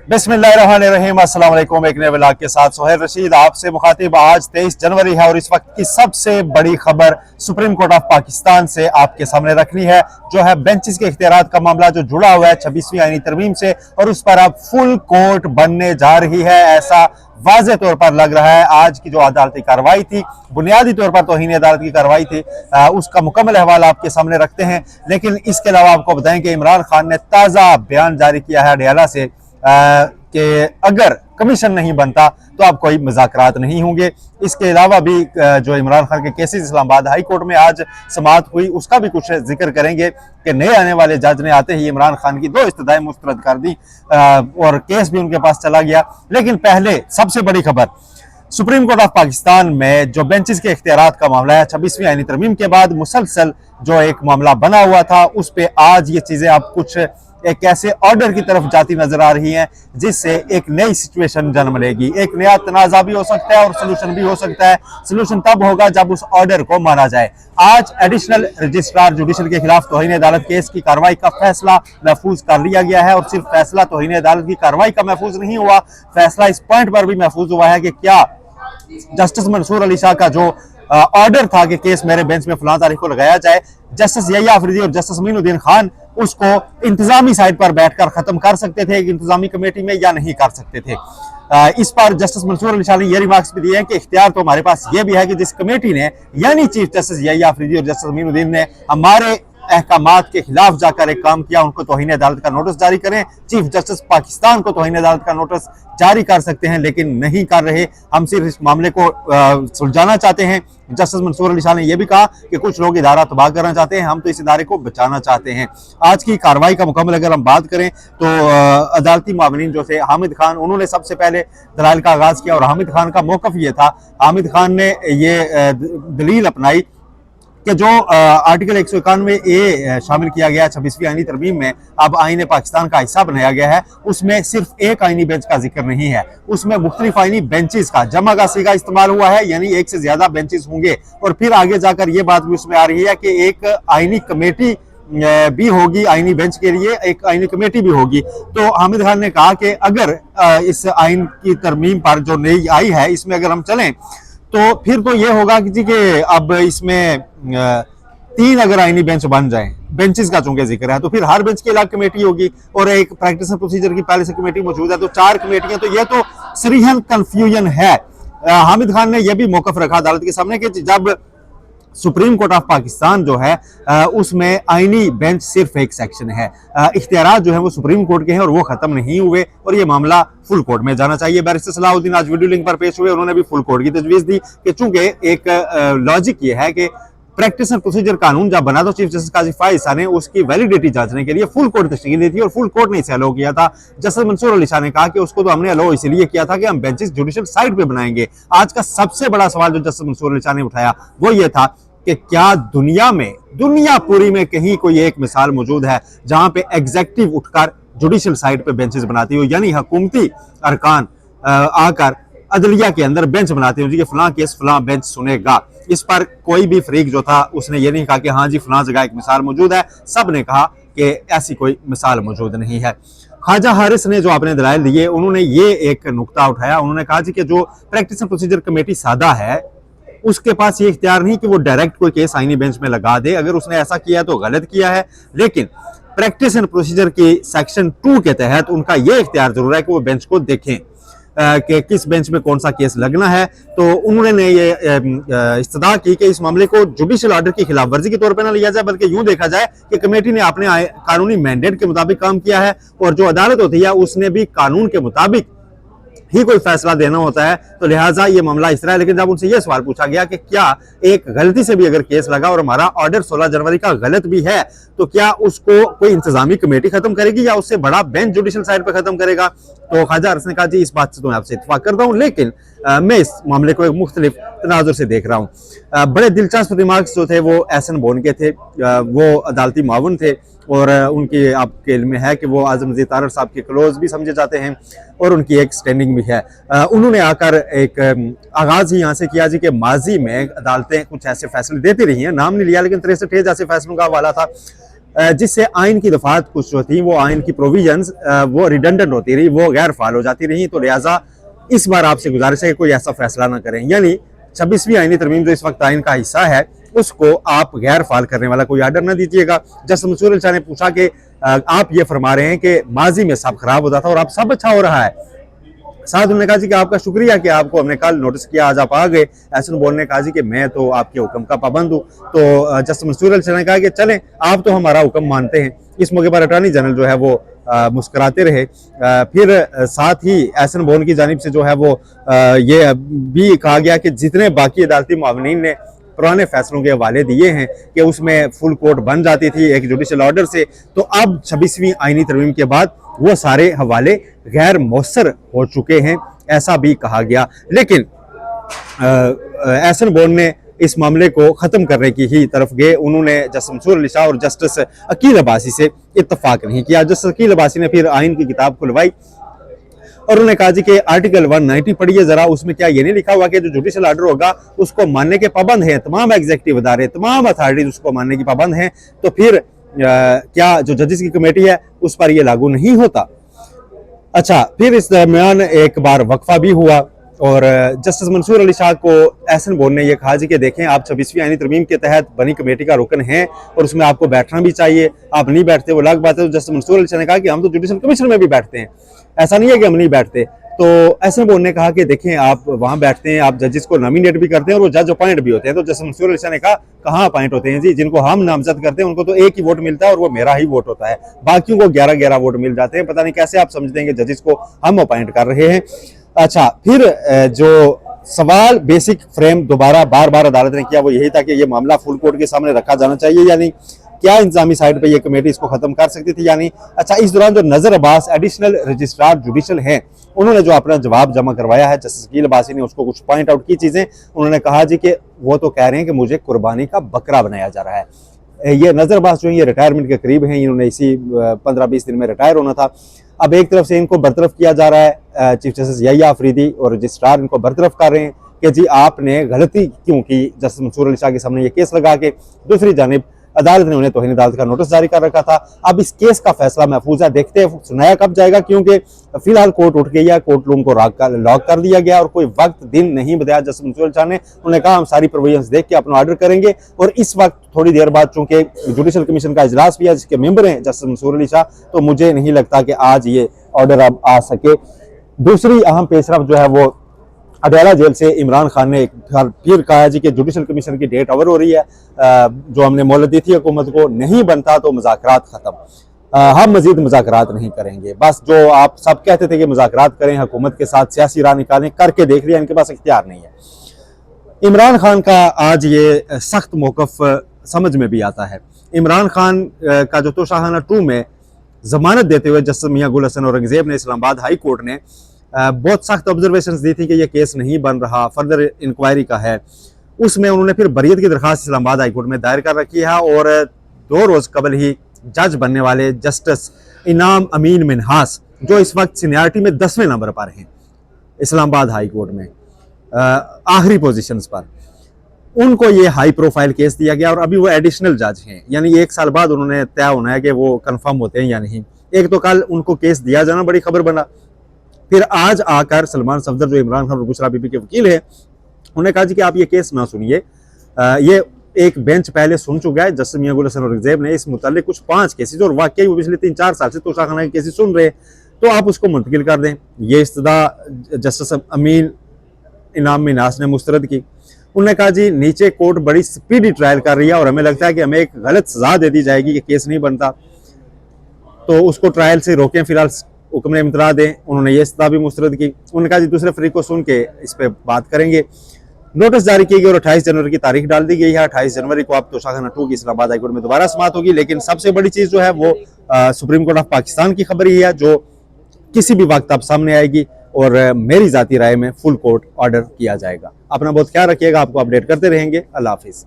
बिस्मिल्लाहिर्रहमानिर्रहीम। अस्सलाम वालेकुम। एक नए व्लॉग के साथ सुहेल रशीद आपसे मुखातिब। आज 23 जनवरी है और इस वक्त की सबसे बड़ी खबर सुप्रीम कोर्ट ऑफ पाकिस्तान से आपके सामने रखनी है, जो है बेंचेस के इख्तियारात का मामला जो जुड़ा हुआ है 26वीं आईनी तरमीम से, और उस पर अब फुल कोर्ट बनने जा रही है, ऐसा वाज़े तौर पर लग रहा है। आज की जो अदालती कार्रवाई थी, बुनियादी तौर पर तौहीन अदालत की कार्रवाई थी, उसका मुकम्मल अहवाल आपके सामने रखते हैं। लेकिन इसके अलावा आपको बताएं कि इमरान खान ने ताज़ा बयान जारी किया है अडयाला से कि अगर कमीशन नहीं बनता तो अब कोई मुज़ाकरात नहीं होंगे। इसके अलावा भी जो इमरान खान के केसेस इस्लामाबाद हाई कोर्ट में आज समाअत हुई, उसका भी कुछ जिक्र करेंगे कि नए आने वाले जज ने आते ही इमरान खान की 2 इस्तदाएं मुस्तरद कर दी और केस भी उनके पास चला गया। लेकिन पहले सबसे बड़ी खबर, सुप्रीम कोर्ट ऑफ पाकिस्तान में जो बेंचेस के इख्तियारात का मामला है, 26वीं आईनी तरमीम के बाद मुसलसल जो एक मामला बना हुआ था, उस पर आज ये चीज़ें अब कुछ एक ऐसे ऑर्डर की तरफ जाती नजर आ रही हैं जिससे एक नई सिचुएशन जन्म लेगी। एक नया तनाज़ा भी हो सकता है और सोल्यूशन भी हो सकता है। सोल्यूशन तब होगा जब उस ऑर्डर को माना जाए। आज एडिशनल रजिस्ट्रार जुडिशल के खिलाफ तौहीन अदालत केस की कार्रवाई का फैसला महफूज कर लिया गया है, और सिर्फ फैसला तौहीन अदालत की कार्रवाई का महफूज नहीं हुआ, फैसला इस पॉइंट पर भी महफूज हुआ है कि क्या जस्टिस मंसूर अली शाह का जो ऑर्डर था कि केस मेरे बेंच में फलां तारीख को लगाया जाए, जस्टिस यहिया अफरीदी और जस्टिस मीनुद्दीन खान उसको इंतजामी साइड पर बैठकर खत्म कर सकते थे एक इंतजामी कमेटी में, या नहीं कर सकते थे। इस पर जस्टिस मंसूर अली शाह ने ये रिमार्क्स भी दिए हैं कि इख्तियार तो हमारे पास ये भी है कि जिस कमेटी ने, यानी चीफ जस्टिस यहिया अफरीदी और जस्टिस मीनुद्दीन ने हमारे अहकामात के खिलाफ जाकर एक काम किया, उनको तौहीन अदालत का नोटिस जारी करें। चीफ जस्टिस पाकिस्तान को तौहीन अदालत का नोटिस जारी कर सकते हैं, लेकिन नहीं कर रहे। हम सिर्फ इस मामले को सुलझाना चाहते हैं। जस्टिस मंसूर अली शाह ने यह भी कहा कि कुछ लोग इदारा तबाह करना चाहते हैं, हम तो इस इदारे को बचाना चाहते हैं। आज की कार्रवाई का मुकम्मल अगर हम बात करें तो अदालती मामलीन जो थे, हामिद खान, उन्होंने सबसे पहले दलाइल का आगाज किया और हामिद खान का मौक़िफ़ ये था, हामिद खान ने ये दलील अपनाई कि जो आर्टिकल 191A शामिल किया गया 26वीं आईनी तरमीम में, अब आईन पाकिस्तान का हिस्सा बनाया गया है, उसमें सिर्फ एक आईनी बेंच का जिक्र नहीं है, उसमें मुख्तलिफ आईनी बेंचेस का जमा का सीगा इस्तेमाल हुआ है, यानी एक से ज्यादा बेंचेस होंगे। और फिर आगे जाकर ये बात भी उसमें आ रही है कि एक आईनी कमेटी भी होगी, आईनी बेंच के लिए एक आईनी कमेटी भी होगी। तो हामिद खान ने कहा कि अगर इस आईन की तरमीम पर जो नई आई है, इसमें अगर हम चलें तो फिर तो ये होगा कि जी कि अब इसमें 3 अगर आईनी बेंच बन जाएं, बेंचेस का चूंकि जिक्र है, तो फिर हर बेंच की अलग कमेटी होगी और एक प्रैक्टिस प्रोसीजर की पहले से कमेटी मौजूद है, तो 4 कमेटियां, तो ये तो सरीहन कंफ्यूजन है। हामिद खान ने यह भी मौकफ रखा अदालत के सामने कि जब सुप्रीम कोर्ट ऑफ पाकिस्तान जो है उसमें आईनी बेंच सिर्फ एक सेक्शन है, इख्तियारात जो है वो सुप्रीम कोर्ट के हैं और वो खत्म नहीं हुए, और ये मामला फुल कोर्ट में जाना चाहिए। बैरिस्टर सलाहुद्दीन आज वीडियो लिंक पर पेश हुए, उन्होंने भी फुल कोर्ट की तजवीज़ दी कि चूंकि एक लॉजिक ये है कि प्रैक्टिस एंड प्रोसीजर कानून जब बना तो चीफ जस्टिस काजी फाइज ईसा ने उसकी वैलिडिटी जांचने के लिए फुल कोर्ट तश्कील दी थी और फुल कोर्ट ने इसे अलो किया था। जस्टिस मंसूर अली शाह ने कहा कि उसको तो हमने अलो इसलिए किया था कि हम बेंचेस जुडिशल साइड पे बनाएंगे। आज का सबसे बड़ा सवाल जो जस्टिस मंसूर अली शाह ने उठाया वो ये था कि क्या दुनिया पूरी में कहीं कोई एक मिसाल मौजूद है जहां पे एग्जेक्टिव उठकर जुडिशल साइड पे बेंचेस बनाती हो, यानी हुकूमती अरकान आकर अदलिया के अंदर बेंच बनाते हो जी कि फलां केस फलां बेंच सुनेगा। इस पर कोई भी फरीक जो था उसने ये नहीं कहा कि हाँ जी फलां जगह एक मिसाल मौजूद है, सब ने कहा कि ऐसी कोई मिसाल मौजूद नहीं है। ख्वाजा हारिस ने जो अपने दलाइल दिए, उन्होंने ये एक नुकता उठाया, उन्होंने कहा जी कि जो प्रैक्टिस एंड प्रोसीजर कमेटी सादा है उसके पास ये इख्तियार नहीं कि वो डायरेक्ट कोई केस आईनी बेंच में लगा दे, अगर उसने ऐसा किया तो गलत किया है, लेकिन प्रैक्टिस एंड प्रोसीजर की सेक्शन 2 के तहत उनका ये इख्तियार जरूर है कि वो बेंच को देखें कि किस बेंच में कौन सा केस लगना है। तो उन्होंने ये इस्तदा की कि इस मामले को जुडिशल ऑर्डर की खिलाफ वर्जी के तौर पर ना लिया जाए, बल्कि यूं देखा जाए कि कमेटी ने अपने कानूनी मैंडेट के मुताबिक काम किया है और जो अदालत होती है उसने भी कानून के मुताबिक ही कोई फैसला देना होता है, तो लिहाजा ये मामला इस तरह है। लेकिन जब उनसे ये सवाल पूछा गया कि क्या एक गलती से भी अगर केस लगा और हमारा ऑर्डर 16 जनवरी का गलत भी है, तो क्या उसको कोई इंतजामी कमेटी खत्म करेगी या उससे बड़ा बेंच जुडिशल साइड पर खत्म करेगा? तो ख्वाजा हारिस ने कहा जी इस बात से तो मैं आपसे इत्तफाक करता हूँ, लेकिन मैं इस मामले को एक मुख्तलिफ तनाजुर से देख रहा हूँ। बड़े दिलचस्प रिमार्क्स जो थे वो एहसन बोन के थे, वो अदालती मावन थे और उनकी आपके इल्म में है कि वो आज़म नज़ीर तारड़ साहब के क्लोज भी समझे जाते हैं और उनकी एक स्टैंडिंग भी है। उन्होंने आकर एक आगाज़ ही यहाँ से किया जी कि माजी में अदालतें कुछ ऐसे फैसले देती रही हैं, नाम नहीं लिया लेकिन 63 जैसे फैसलों का हवाला था जिससे आइन की दफात कुछ जो थी, वो आइन की प्रोविजंस वो रिडंडेंट होती रही, वो गैर फाल हो जाती रही। तो लिहाजा इस बार आपसे गुजारिश है कि कोई ऐसा फैसला ना करें, यानी 26वीं आइनी तरमीम जो इस वक्त आइन का हिस्सा है उसको आप गैर फाल करने वाला कोई आर्डर ना दीजिएगा। जस्टिस मंसूर अली शाह ने पूछा कि आप ये फरमा रहे हैं कि माजी में सब खराब होता था और अब सब अच्छा हो रहा है। साथ उन्होंने कहा जी कि आपका शुक्रिया कि आपको हमने कल नोटिस किया, आज आप आ गए। एहसन बोल ने कहा जी कि मैं तो आपके हुक्म का पाबंद हूँ। तो जस्टिस मंसूर अली शाह ने कहा कि चलें, आप तो हमारा हुक्म मानते हैं। इस मौके पर अटॉर्नी जनरल जो है वो मुस्कुराते रहे। फिर साथ ही एहसन बोन की जानिब से जो है वो ये भी कहा गया कि जितने बाकी अदालती मुआवनीन ने पुराने फैसलों के हवाले दिए हैं कि उसमें फुल कोर्ट बन जाती थी एक जुडिशल ऑर्डर से, तो अब 26वीं आइनी तरमीम के बाद वो सारे हवाले गैर मौसर हो चुके हैं, ऐसा भी कहा गया। लेकिन एहसन बोन ने इस मामले को ख़त्म करने की ही तरफ गए। उन्होंने जस्टिस मंसूर अली शाह और जस्टिस अकील अब्बासी से इत्तफाक नहीं किया। जस्टिस अकील अब्बासी ने फिर आइन की किताब खुलवाई और उन्होंने कहा जी कि आर्टिकल 190 पढ़िए जरा, उसमें क्या ये नहीं लिखा हुआ कि जो जुडिशल ऑर्डर होगा उसको मानने के पाबंद हैं तमाम एग्जीक्यूटिव अदारे, तमाम अथॉरिटीज उसको मानने की पाबंद हैं, तो फिर क्या जो जजेस की कमेटी है उस पर ये लागू नहीं होता। अच्छा, फिर इस दरमियान एक बार वक्फा भी हुआ और जस्टिस मंसूर अली शाह को एहसन बोन ने यह कहा जी कि देखें, आप 26वीं आइनी तरमीम के तहत बनी कमेटी का रुकन हैं और उसमें आपको बैठना भी चाहिए, आप नहीं बैठते वो अलग बात है। तो जस्टिस मंसूर अली शाह ने कहा कि हम तो जुडिशल कमीशन में भी बैठते हैं, ऐसा नहीं है कि हम नहीं बैठते। तो एहसन बोन ने कहा कि देखें, आप वहाँ बैठते हैं, आप जजेस को नॉमिनेट भी करते हैं और वो जज अपॉइंट भी होते हैं। तो जस्टिस मंसूर अली शाह ने कहा कहाँ अपॉइंट होते हैं जी, जिनको हम नामजद करते हैं उनको तो एक ही वोट मिलता है और वो मेरा ही वोट होता है, बाकियों को 11-11 वोट मिल जाते हैं। पता नहीं कैसे आप समझते हैं कि जजेस को हम अपॉइंट कर रहे हैं। अच्छा, फिर जो सवाल बेसिक फ्रेम दोबारा बार बार अदालत ने किया वो यही था कि ये मामला फुल कोर्ट के सामने रखा जाना चाहिए, यानी क्या इंतजामी साइड पे ये कमेटी इसको खत्म कर सकती थी यानी। अच्छा, इस दौरान जो नजर अब्बास एडिशनल रजिस्ट्रार जुडिशल हैं, उन्होंने जो अपना जवाब जमा करवाया है, जस्टिस अकील अब्बासी ने उसको कुछ पॉइंट आउट की चीजें। उन्होंने कहा जी कि वो तो कह रहे हैं कि मुझे कुर्बानी का बकरा बनाया जा रहा है। ये नजर अब्बास जो है ये रिटायरमेंट के करीब हैं, इन्होंने इसी 15-20 दिन में रिटायर होना था। अब एक तरफ से इनको बरतरफ किया जा रहा है, चीफ जस्टिस याहिया अफरीदी और रजिस्ट्रार इनको बरतरफ कर रहे हैं कि जी आपने गलती क्यों की जस्टिस मंसूर अली शाह के सामने ये केस लगा के। दूसरी जानिब अदालत ने उन्हें तौहीन अदालत का नोटिस जारी कर रखा था। अब इस केस का फैसला महफूज है, देखते हैं सुनाया कब जाएगा, क्योंकि फिलहाल कोर्ट उठ गई है, कोर्ट रूम को लॉक कर दिया गया और कोई वक्त दिन नहीं बताया जस्टिस मंसूर अली शाह ने। उन्होंने कहा हम सारी प्रोविजंस देख के अपना ऑर्डर करेंगे और इस वक्त थोड़ी देर बाद चूंकि जुडिशल कमीशन का इजलास भी है जिसके मेंबर हैं जस्टिस मंसूर अली शाह, तो मुझे नहीं लगता कि आज ये ऑर्डर अब आ सके। दूसरी अहम पेशरफ जो है वो अडयाला जेल से इमरान खान ने एक बार फिर कहा जी कि जुडिशल कमीशन की डेट ओवर हो रही है, जो हमने मोहलत दी थी हुकूमत को, नहीं बनता तो मुज़ाकरात खत्म, हम मजीद मुज़ाकरात नहीं करेंगे। बस जो आप सब कहते थे कि मुज़ाकरात करें, हुकूमत के साथ सियासी राह निकालें, करके देख लिया, इनके पास इख्तियार नहीं है। इमरान खान का आज ये सख्त मौक़िफ़ समझ में भी आता है। इमरान खान का जो तोशाखाना 2 में जमानत देते हुए जस्टिस मियां गुल हसन औरंगजेब ने इस्लामाबाद हाई कोर्ट ने बहुत सख्त ऑब्जर्वेशंस दी थी कि यह केस नहीं बन रहा, फर्दर इंक्वायरी का है। उसमें उन्होंने फिर बरियत की दरखास्त इस्लामाबाद हाई कोर्ट में दायर कर रखी है और 2 रोज़ कबल ही जज बनने वाले जस्टिस इनाम अमीन मिनहास, जो इस वक्त सीनियरिटी में 10वें नंबर पर हैं इस्लामाबाद हाई कोर्ट में, आखिरी पोजीशंस पर, उनको ये हाई प्रोफाइल केस दिया गया और अभी वो एडिशनल जज हैं, यानी 1 साल बाद उन्होंने तय होना है कि वो कंफर्म होते हैं या नहीं। एक तो कल उनको केस दिया जाना बड़ी खबर बना, फिर आज आकर सलमान सफदर जो इमरान खान और बुशरा बीबी के वकील हैं, उन्होंने कहा जी कि आप ये केस ना सुनिए, ये एक बेंच पहले सुन चुका है। जस्टिस मियां गुल हसन औरंगजेब ने इस मुतालिक कुछ 5 केसेज और वाकई वो पिछले 3-4 साल से तोशाखाना के केसेज सुन रहे हैं, तो आप उसको मुंतकिल कर दें। ये इस्तदा जस्टिस अमीन इनाम मिनहास ने मुस्तरद की। उन्होंने कहा जी नीचे कोर्ट बड़ी स्पीडी ट्रायल कर रही है और हमें लगता है कि हमें एक गलत सजा दे दी जाएगी कि केस नहीं बनता, तो उसको ट्रायल से रोकें, फिलहाल हुक्म इम्तरा दें। उन्होंने ये इस्तदा भी मुस्तरद की। उन्होंने कहा जी दूसरे फरीक को सुन के इस पर बात करेंगे। नोटिस जारी की गई और 28 जनवरी की तारीख डाल दी गई है। 28 जनवरी को अब तोशाखाना 2 की इस्लामाबाद हाईकोर्ट में दोबारा समाअत होगी। लेकिन सबसे बड़ी चीज़ जो है वो सुप्रीम कोर्ट ऑफ पाकिस्तान की खबर ही है, जो किसी भी वक्त अब सामने आएगी और मेरी ज़ाती राय में फुल कोर्ट ऑर्डर किया जाएगा। अपना बहुत ख्याल रखिएगा, आपको अपडेट करते रहेंगे। अल्लाह हाफिज़।